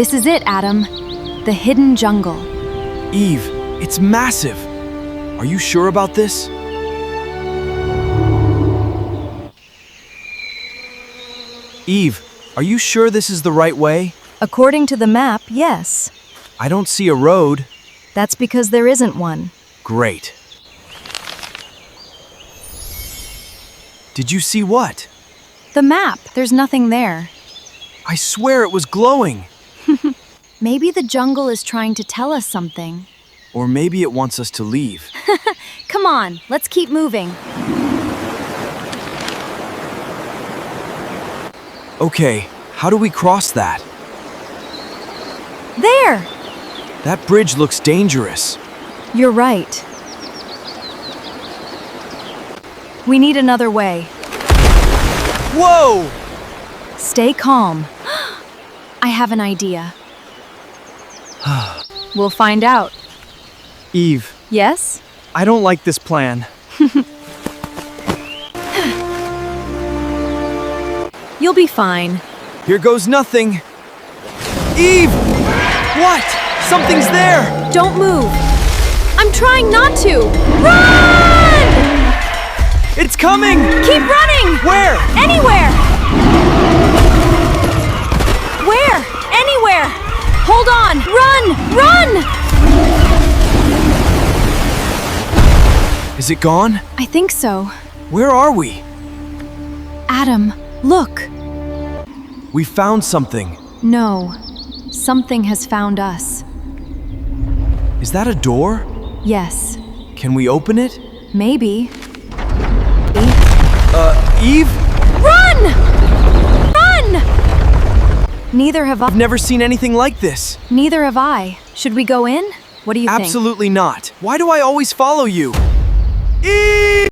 This is it, Adam. The hidden jungle. Eve, it's massive. Are you sure about this? Eve, are you sure this is the right way? According to the map, yes. I don't see a road. That's because there isn't one. Great. Did you see what? The map, there's nothing there. I swear it was glowing. Maybe the jungle is trying to tell us something. Or maybe it wants us to leave. Come on, let's keep moving. Okay, how do we cross that? There! That bridge looks dangerous. You're right. We need another way. Whoa! Stay calm. I have an idea. We'll find out. Eve, Yes? I don't like this plan. You'll be fine. Here goes nothing. Eve! What? Something's there! Don't move. I'm trying not to. Run! It's coming! Keep running! Where? Anywhere! Where? Anywhere! Hold on! Run! Run! Is it gone? I think so. Where are we? Adam, look. We found something. No. Something has found us. Is that a door? Yes. Can we open it? Maybe. Eve? Run! Run! Neither have I. I've never seen anything like this. Neither have I. Should we go in? What do you think? Absolutely not. Why do I always follow you? Eve!